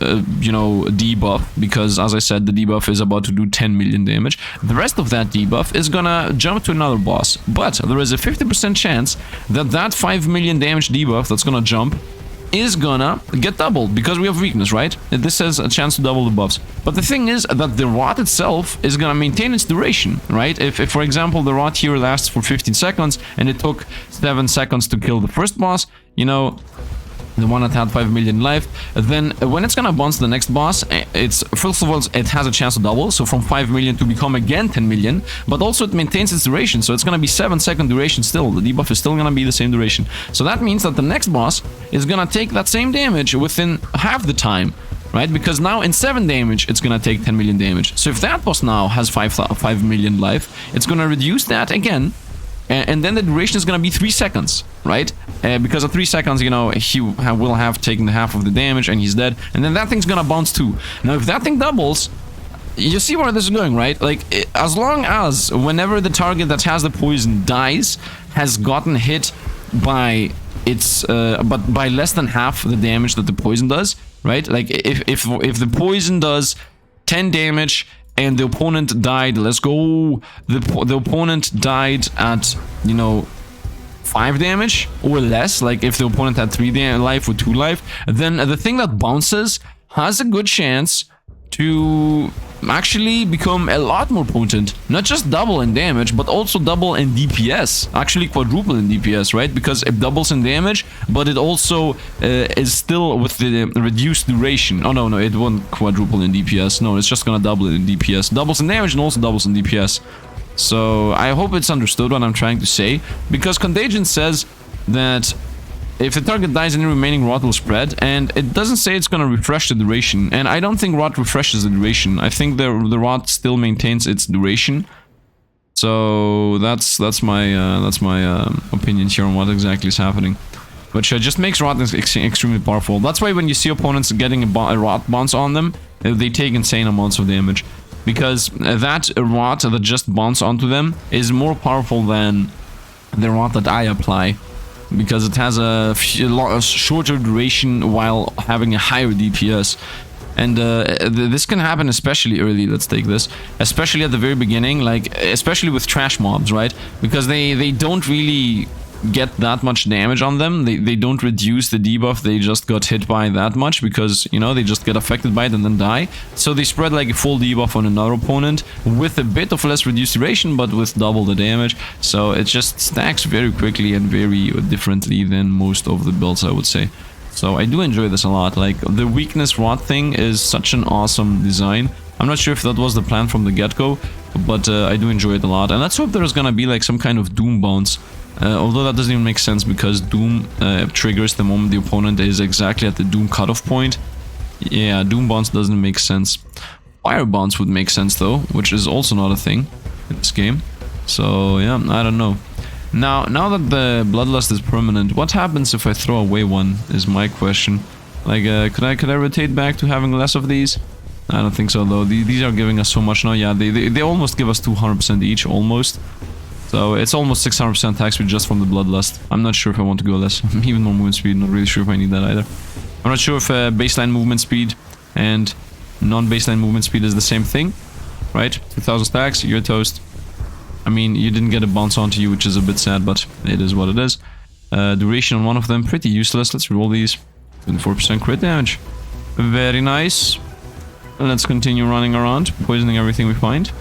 you know, debuff, because as I said, the debuff is about to do 10 million damage. The rest of that debuff is gonna jump to another boss, but there is a 50% chance that that 5 million damage debuff that's gonna jump is gonna get doubled because we have weakness, right? This has a chance to double the buffs. But the thing is that the rot itself is gonna maintain its duration, right? If for example, the rot here lasts for 15 seconds and it took 7 seconds to kill the first boss, you know, the one that had 5 million life, then when it's gonna bounce the next boss, it's, first of all, it has a chance to double, so from 5 million to become again 10 million, but also it maintains its duration, so it's gonna be 7-second duration still. The debuff is still gonna be the same duration. So that means that the next boss is gonna take that same damage within half the time, right? Because now in 7 damage, it's gonna take 10 million damage. So if that boss now has 5 million life, it's gonna reduce that again, and then the duration is gonna be 3 seconds, right? Because at 3 seconds, you know, he will have taken half of the damage and he's dead, and then that thing's gonna bounce too. Now, if that thing doubles, you see where this is going, right? Like, as long as whenever the target that has the poison dies has gotten hit by its, but by less than half the damage that the poison does, right? Like, if the poison does 10 damage and the opponent died, let's go, the opponent died at, you know, 5 damage or less, like if the opponent had 3 life or 2 life, then the thing that bounces has a good chance to actually become a lot more potent. Not just double in damage, but also double in DPS. Actually quadruple in DPS, right? Because it doubles in damage, but it also is still with the reduced duration. Oh, no, it won't quadruple in DPS. No, it's just gonna double in DPS. Doubles in damage and also doubles in DPS. So I hope it's understood what I'm trying to say, because Contagion says that if the target dies, any remaining rot will spread, and it doesn't say it's gonna refresh the duration, and I don't think rot refreshes the duration. I think the rot still maintains its duration. So that's my opinion here on what exactly is happening, which just makes rot extremely powerful. That's why when you see opponents getting a rot bounce on them, they take insane amounts of damage, because that rot that just bounce onto them is more powerful than the rot that I apply, because it has a shorter duration while having a higher DPS. And this can happen especially early. Let's take this, especially at the very beginning, like especially with trash mobs, right? Because they don't really get that much damage on them. They don't reduce the debuff, they just got hit by that much, because, you know, they just get affected by it and then die. So they spread like a full debuff on another opponent with a bit of less reduced duration, but with double the damage. So it just stacks very quickly and very differently than most of the builds, I would say. So I do enjoy this a lot. Like, the weakness rot thing is such an awesome design. I'm not sure if that was the plan from the get-go, but I do enjoy it a lot. And let's hope there's gonna be like some kind of Doom bounce. Although that doesn't even make sense because Doom triggers the moment the opponent is exactly at the Doom cutoff point. Yeah, Doom bounce doesn't make sense. Fire bounce would make sense though, which is also not a thing in this game. So yeah, I don't know. Now that the Bloodlust is permanent, what happens if I throw away one is my question. Like, could I rotate back to having less of these? I don't think so though. These are giving us so much now. Yeah, they almost give us 200% each, almost. So it's almost 600% attack speed just from the Bloodlust. I'm not sure if I want to go less. Even more movement speed, not really sure if I need that either. I'm not sure if baseline movement speed and non-baseline movement speed is the same thing. Right? 2000 stacks, you're toast. I mean, you didn't get a bounce onto you, which is a bit sad, but it is what it is. Duration on one of them, pretty useless. Let's roll these. 24% crit damage. Very nice. Let's continue running around, poisoning everything we find.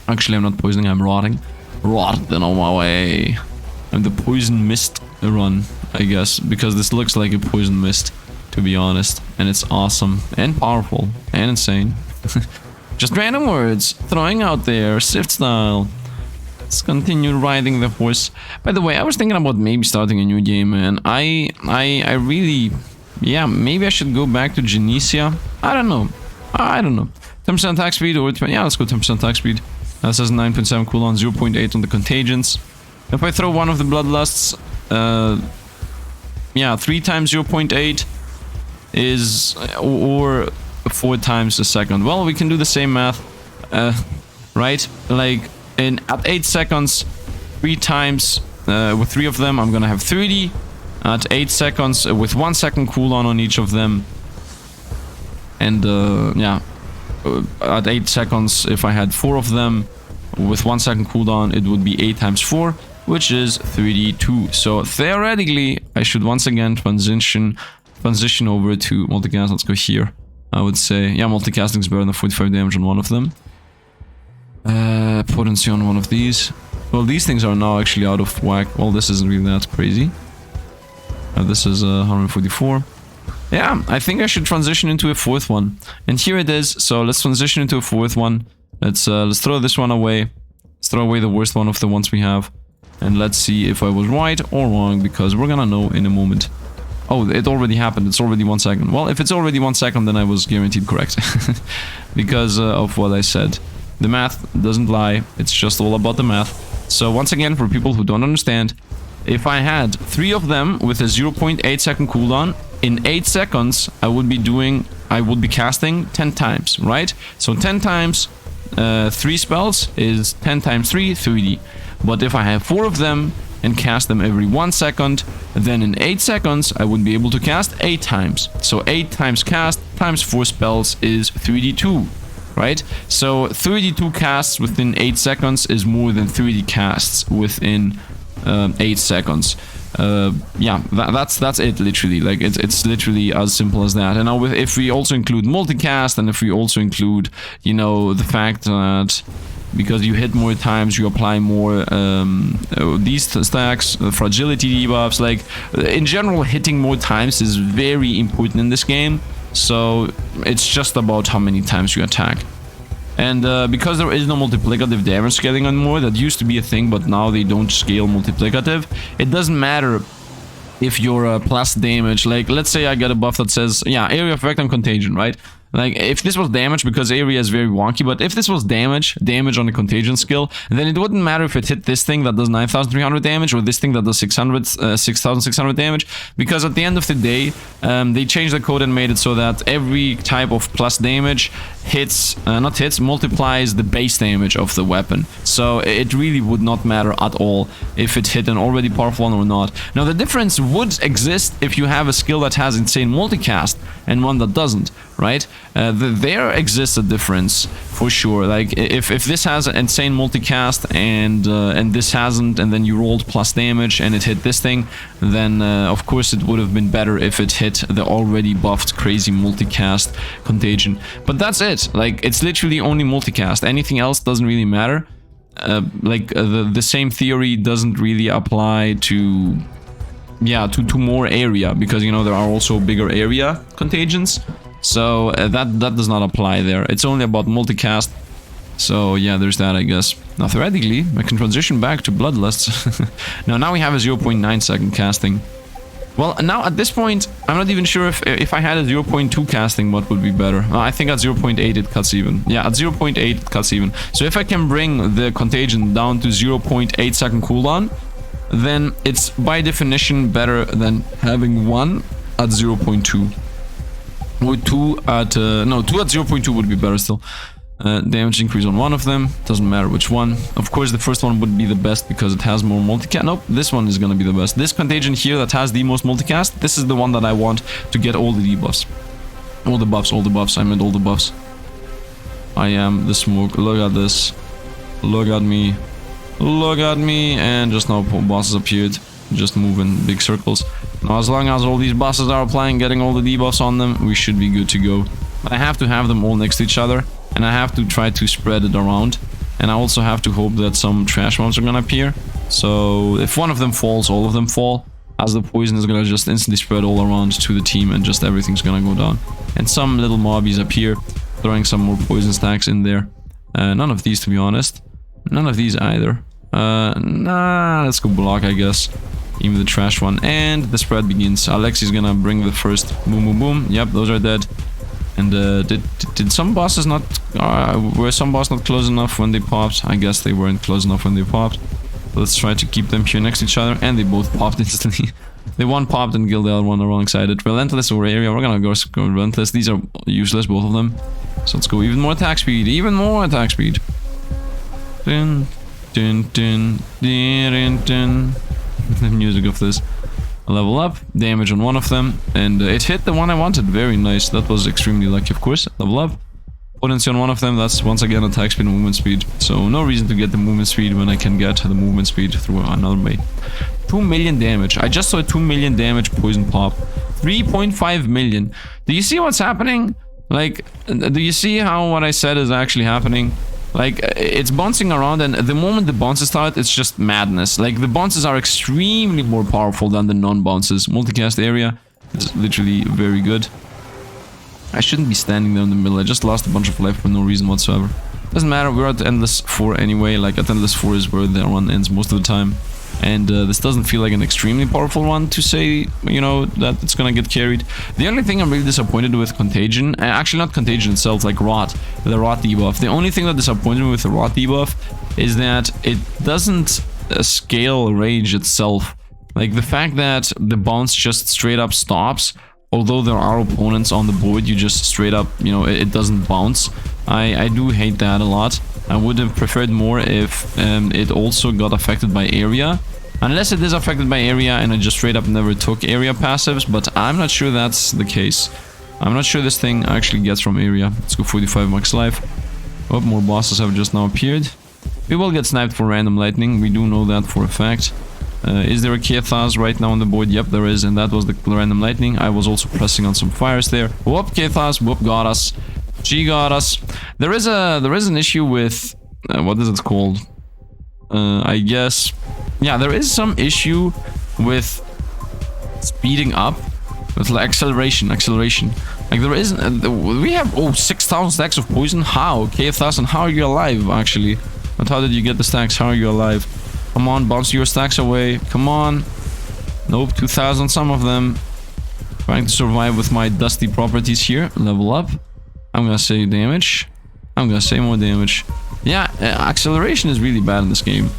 Actually, I'm not poisoning, I'm rotting. Rotting on my way. I'm the poison mist run, I guess, because this looks like a poison mist, to be honest. And it's awesome, and powerful, and insane. Just random words, throwing out there, Sifd style. Let's continue riding the horse. By the way, I was thinking about maybe starting a new game, and I really... Yeah, maybe I should go back to Genesia. I don't know. 10% attack speed or 20... Yeah, let's go 10% attack speed. That says 9.7 cooldown, 0.8 on the Contagions. If I throw one of the Bloodlusts... yeah, 3 times 0.8 is... Or 4 times a second. Well, we can do the same math. Right? Like... At 8 seconds, 3 times, with 3 of them, I'm gonna have 30. At 8 seconds, with 1 second cooldown on each of them. And, yeah. At 8 seconds, if I had 4 of them, with 1 second cooldown, it would be 8 times 4, which is 32. So, theoretically, I should once again transition over to multicast. Let's go here. I would say, yeah, multicasting is better than 45 damage on one of them. Potency on one of these. Well, these things are now actually out of whack. Well, this isn't really that crazy. This is 144. Yeah, I think I should transition into a 4th one. And here it is. So let's transition into a 4th one. Let's throw this one away. Let's throw away the worst one of the ones we have. And let's see if I was right or wrong, because we're gonna know in a moment. Oh, it already happened. It's already 1 second. Well, if it's already 1 second, then I was guaranteed correct. Because of what I said. The math doesn't lie, it's just all about the math. So once again, for people who don't understand, if I had 3 of them with a 0.8 second cooldown, in 8 seconds I would be casting 10 times, right? So 10 times 3 spells is 10 times 3, 30. But if I have 4 of them and cast them every 1 second, then in 8 seconds I would be able to cast 8 times. So 8 times cast times 4 spells is 32. Right? So 32 casts within 8 seconds is more than 30 casts within 8 seconds. Yeah, that's it literally. Like it's literally as simple as that. And now if we also include multicast, and if we also include, you know, the fact that because you hit more times, you apply more these stacks, fragility debuffs, like in general hitting more times is very important in this game. So it's just about how many times you attack. And because there is no multiplicative damage scaling anymore, that used to be a thing, but now they don't scale multiplicative, it doesn't matter if you're plus damage. Like, let's say I get a buff that says, yeah, area effect and contagion, right? Like, if this was damage, because area is very wonky, but if this was damage on the Contagion skill, then it wouldn't matter if it hit this thing that does 9,300 damage or this thing that does 6,600 damage, because at the end of the day, they changed the code and made it so that every type of plus damage multiplies the base damage of the weapon. So it really would not matter at all if it hit an already powerful one or not. Now, the difference would exist if you have a skill that has insane multicast and one that doesn't, right? There exists a difference for sure. Like if this has an insane multicast and this hasn't, and then you rolled plus damage and it hit this thing, then of course it would have been better if it hit the already buffed crazy multicast Contagion. But that's it. Like, it's literally only multicast. Anything else doesn't really matter. The same theory doesn't really apply to, yeah, to more area, because, you know, there are also bigger area Contagions. So that does not apply there. It's only about multicast. So yeah, there's that, I guess. Now theoretically, I can transition back to Bloodlust. now we have a 0.9 second casting. Well, now at this point, I'm not even sure if I had a 0.2 casting, what would be better. I think at 0.8 it cuts even. Yeah, at 0.8 it cuts even. So if I can bring the Contagion down to 0.8 second cooldown, then it's by definition better than having 1 at 0.2. Or 2 at... no, 2 at 0.2 would be better still. Damage increase on one of them, doesn't matter which one. Of course the first one would be the best because it has more multicast. Nope, this one is gonna be the best. This Contagion here that has the most multicast, this is the one that I want to get all the debuffs. All the buffs, I meant all the buffs. I am the smoke, look at this. Look at me. Look at me, and just now bosses appeared. Just move in big circles. Now as long as all these bosses are applying, getting all the debuffs on them, we should be good to go. But I have to have them all next to each other. And I have to try to spread it around. And I also have to hope that some trash mobs are gonna appear. So if one of them falls, all of them fall. As the poison is gonna just instantly spread all around to the team and just everything's gonna go down. And some little mobbies appear, throwing some more poison stacks in there. None of these, to be honest. None of these either. Nah, let's go block, I guess. Even the trash one. And the spread begins. Alexi's gonna bring the first boom, boom, boom. Yep, those are dead. And did some bosses not... were some bosses not close enough when they popped? I guess they weren't close enough when they popped. Let's try to keep them here next to each other. And they both popped instantly. They one popped and killed the other one alongside it. Relentless or area. We're gonna go Relentless. These are useless, both of them. So let's go even more attack speed. Even more attack speed. Dun, dun, dun, dun, dun. The music of this. Level up, damage on one of them, and it hit the one I wanted. Very nice. That was extremely lucky, of course. Level up, potency on one of them. That's once again attack speed and movement speed. So no reason to get the movement speed when I can get the movement speed through another way. 2 million damage. I just saw a 2 million damage poison pop. 3.5 million. Do you see what's happening? Like, do you see how what I said is actually happening? Like, it's bouncing around, and the moment the bounces start, it's just madness. Like, the bounces are extremely more powerful than the non-bounces. Multicast area is literally very good. I shouldn't be standing there in the middle. I just lost a bunch of life for no reason whatsoever. Doesn't matter, we're at Endless 4 anyway. Like, at Endless 4 is where the run ends most of the time. And this doesn't feel like an extremely powerful one to say, you know, that it's gonna get carried. The only thing I'm really disappointed with Contagion, actually not Contagion itself, like Rot, the Rot debuff. The only thing that disappointed me with the Rot debuff is that it doesn't scale Rage itself. Like the fact that the bounce just straight up stops, although there are opponents on the board, you just straight up, you know, it doesn't bounce. I do hate that a lot. I would have preferred more if it also got affected by area. Unless it is affected by area and it just straight up never took area passives, but I'm not sure that's the case. I'm not sure this thing actually gets from area. Let's go 45 max life. Oh, more bosses have just now appeared. We will get sniped for random lightning, we do know that for a fact. Is there a Kethas right now on the board? Yep, there is, and that was the random lightning. I was also pressing on some fires there. Whoop, Kethas, whoop, got us. She got us. There is an issue with what is it called? I guess, yeah, there is some issue with speeding up, with like acceleration. Like there is, we have 6,000 stacks of poison. How, Kethas, and how are you alive? Actually, but how did you get the stacks? How are you alive? Come on, bounce your stacks away. Come on. Nope, 2,000 some of them. Trying to survive with my dusty properties here. Level up. I'm gonna say damage. I'm gonna say more damage. Yeah, acceleration is really bad in this game.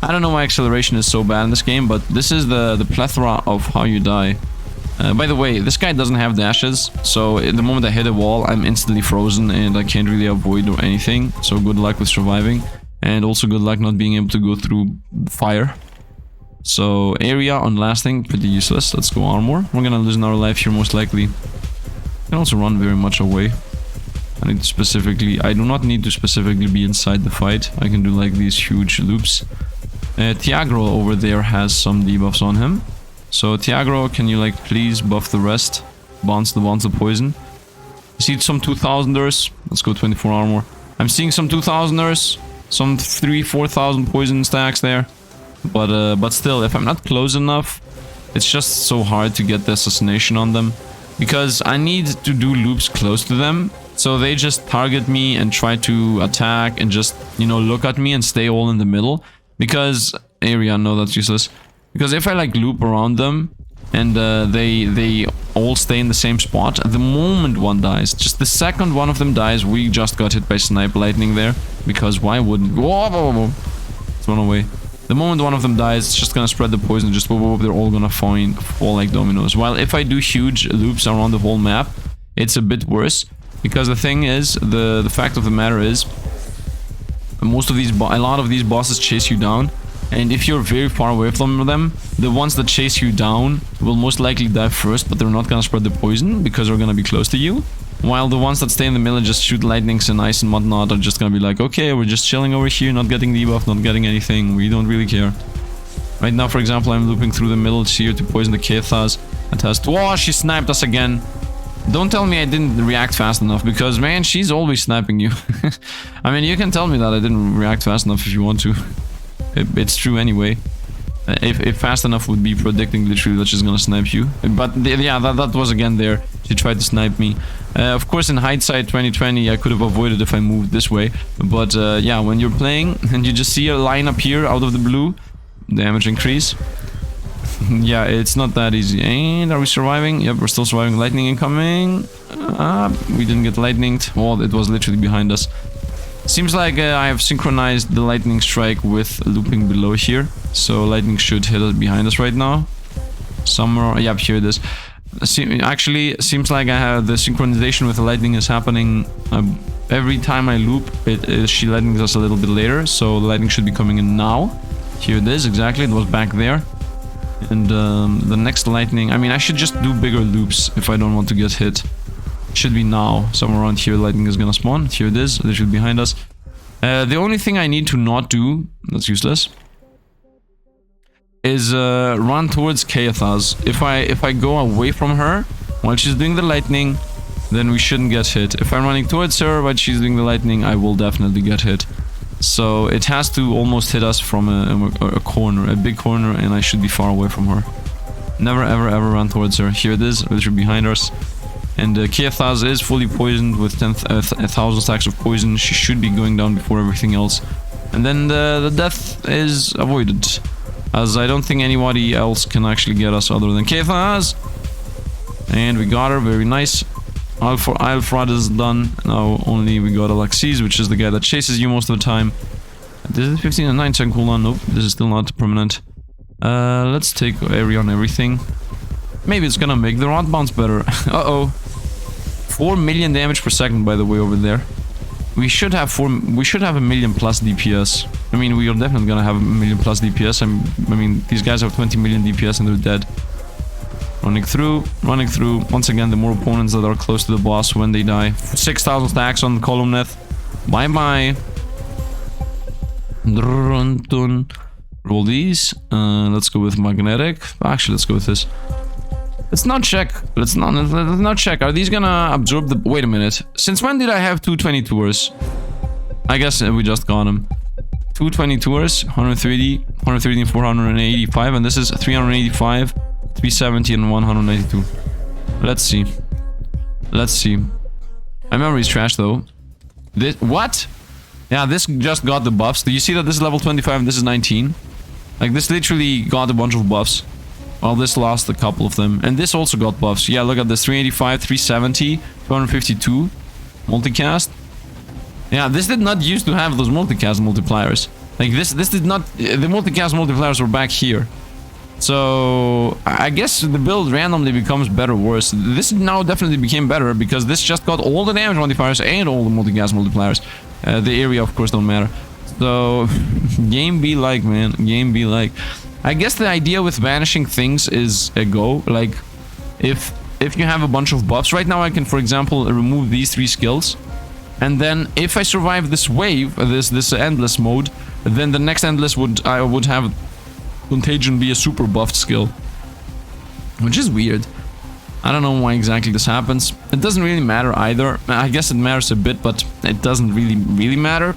I don't know why acceleration is so bad in this game, but this is the plethora of how you die. By the way, this guy doesn't have dashes, so in the moment I hit a wall, I'm instantly frozen and I can't really avoid or anything. So good luck with surviving. And also good luck not being able to go through fire. So area on lasting, pretty useless. Let's go armor. We're gonna lose another life here most likely. Can also run very much away. I need to specifically, I do not need to specifically be inside the fight. I can do like these huge loops. Xieroeh over there has some debuffs on him. So Xieroeh, can you like please buff the rest? Bounce the poison. I see some 2000ers. Let's go 24 armor. I'm seeing some 2000ers. Some 3,000-4,000 poison stacks there. But still, if I'm not close enough, it's just so hard to get the assassination on them. Because I need to do loops close to them So they just target me and try to attack and just, you know, look at me and stay all in the middle. Because, area, no, that's useless. Because if I like loop around them and they all stay in the same spot, the moment one dies, just the second one of them dies, we just got hit by snipe lightning there. Because why wouldn't... Whoa, whoa, whoa. Let's run away. The moment one of them dies, it's just gonna spread the poison, just whoop, whoop, they're all gonna fall like dominoes. While if I do huge loops around the whole map, it's a bit worse. Because the thing is, the fact of the matter is, a lot of these bosses chase you down, and if you're very far away from them, the ones that chase you down will most likely die first, but they're not gonna spread the poison because they're gonna be close to you. While the ones that stay in the middle and just shoot lightnings and ice and whatnot are just gonna be like, okay, we're just chilling over here, not getting debuff, not getting anything, we don't really care. Right now, for example, I'm looping through the middle here to poison the Kethas. Oh, she sniped us again. Don't tell me I didn't react fast enough, because, man, she's always sniping you. I mean, you can tell me that I didn't react fast enough if you want to. It's true anyway. If fast enough would be predicting literally that she's gonna snipe you. But, yeah, that was again there. She tried to snipe me. Of course, in hindsight 2020, I could have avoided if I moved this way. But, yeah, when you're playing and you just see a line appear out of the blue, damage increase. Yeah, it's not that easy. And are we surviving? Yep, we're still surviving. Lightning incoming. We didn't get lightninged. Oh, it was literally behind us. Seems like I have synchronized the lightning strike with looping below here. So lightning should hit us behind us right now. Somewhere. Yep, here it is. Actually, seems like I have the synchronization with the lightning is happening every time I loop. She lightnings us a little bit later. So the lightning should be coming in now. Here it is, exactly. It was back there. And the next lightning, I mean, I should just do bigger loops if I don't want to get hit. Should be now. Somewhere around here, lightning is gonna spawn. Here it is, literally behind us. The only thing I need to not do, that's useless, is run towards Kethas. If I go away from her while she's doing the lightning, then we shouldn't get hit. If I'm running towards her while she's doing the lightning, I will definitely get hit. So it has to almost hit us from a corner, a big corner, and I should be far away from her. Never ever ever run towards her. Here it is, literally behind us. And Kethas is fully poisoned with 10,000 stacks of poison. She should be going down before everything else. And then the death is avoided. As I don't think anybody else can actually get us other than Kethas. And we got her, very nice. Alfred is done. Now only we got Alexis, which is the guy that chases you most of the time. This is 15 and 9 second cooldown. Nope, this is still not permanent. Let's take area on everything. Maybe it's gonna make the rod bounce better. Uh-oh. 4 million damage per second, by the way, over there. We should have a million plus DPS. I mean, we are definitely gonna have a million plus DPS. I mean, these guys have 20 million DPS and they're dead. Running through. Once again, the more opponents that are close to the boss when they die. 6,000 stacks on the columneth. Bye-bye. Roll these. Let's go with magnetic. Actually, let's go with this. Let's not check. Let's not check. Are these gonna absorb the... Wait a minute. Since when did I have 220 tours? I guess we just got them. 220 tours. 130 and 485. And this is 385. 370 and 192. Let's see. My memory's trash though. This, what? Yeah, this just got the buffs. Do you see that this is level 25 and this is 19? Like, this literally got a bunch of buffs. Well, this lost a couple of them. And this also got buffs. Yeah, look at this. 385, 370, 252. Multicast. Yeah, this did not used to have those multicast multipliers. Like, this did not... The multicast multipliers were back here. So, I guess the build randomly becomes better or worse. This now definitely became better because this just got all the damage modifiers and all the multicast multipliers. The area, of course, don't matter. So, game be like, man. Game be like. I guess the idea with vanishing things is a go. Like, if you have a bunch of buffs. Right now, I can, for example, remove these 3 skills. And then, if I survive this wave, this endless mode, then the next endless I would have... Contagion be a super buffed skill. Which is weird. I don't know why exactly this happens. It doesn't really matter either. I guess it matters a bit, but it doesn't really matter.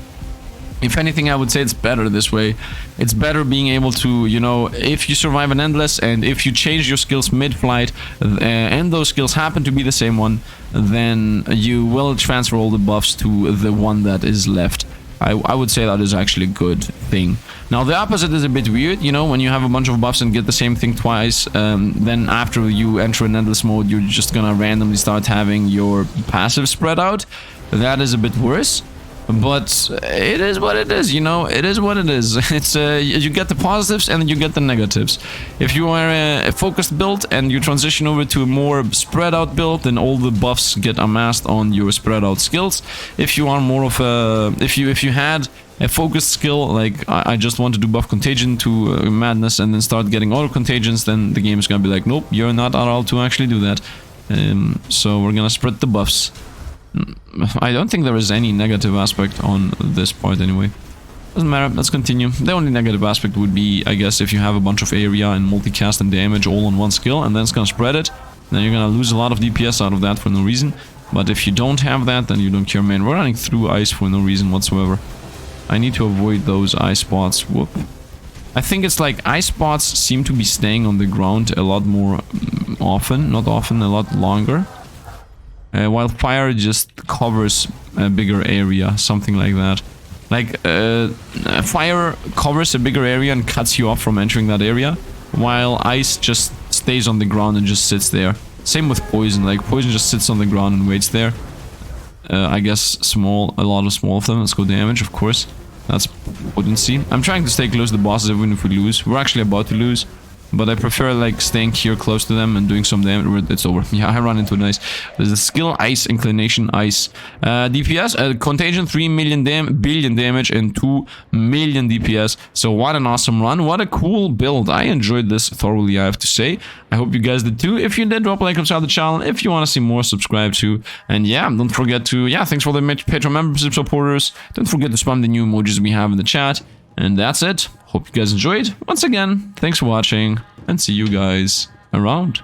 If anything, I would say it's better this way. It's better being able to, you know, if you survive an endless and if you change your skills mid-flight and those skills happen to be the same one, then you will transfer all the buffs to the one that is left. I would say that is actually a good thing. Now, the opposite is a bit weird, you know, when you have a bunch of buffs and get the same thing twice, then after you enter an endless mode, you're just gonna randomly start having your passive spread out. That is a bit worse. But it is what it is, you know, it is what it is. It's you get the positives and you get the negatives. If you are a focused build and you transition over to a more spread out build, then all the buffs get amassed on your spread out skills. If you are more of a, if you had a focused skill, like I just want to do buff Contagion to madness and then start getting auto contagions, then the game is gonna be like, nope, you're not allowed to actually do that. So we're gonna spread the buffs. I don't think there is any negative aspect on this part anyway. Doesn't matter, let's continue. The only negative aspect would be, I guess, if you have a bunch of area and multicast and damage all on one skill and then it's gonna spread it, then you're gonna lose a lot of DPS out of that for no reason. But if you don't have that, then you don't care, man. We're running through ice for no reason whatsoever. I need to avoid those ice spots. Whoop. I think it's like ice spots seem to be staying on the ground a lot more often. Not often, a lot longer. While fire just covers a bigger area, something like that. Like, fire covers a bigger area and cuts you off from entering that area, while ice just stays on the ground and just sits there. Same with poison, like poison just sits on the ground and waits there. I guess a lot of small of them. Let's go damage, of course. That's potency. I'm trying to stay close to the bosses even if we lose. We're actually about to lose. But I prefer like staying here close to them and doing some damage. It's over. Yeah, I run into an ice. There's a skill ice, inclination ice. DPS, Contagion 3 billion damage and 2 million DPS. So what an awesome run. What a cool build. I enjoyed this thoroughly, I have to say. I hope you guys did too. If you did, drop a like, subscribe to the channel. If you want to see more, subscribe too. And yeah, don't forget to, thanks for the Patreon membership supporters. Don't forget to spam the new emojis we have in the chat. And that's it. Hope you guys enjoyed. Once again, thanks for watching, and see you guys around.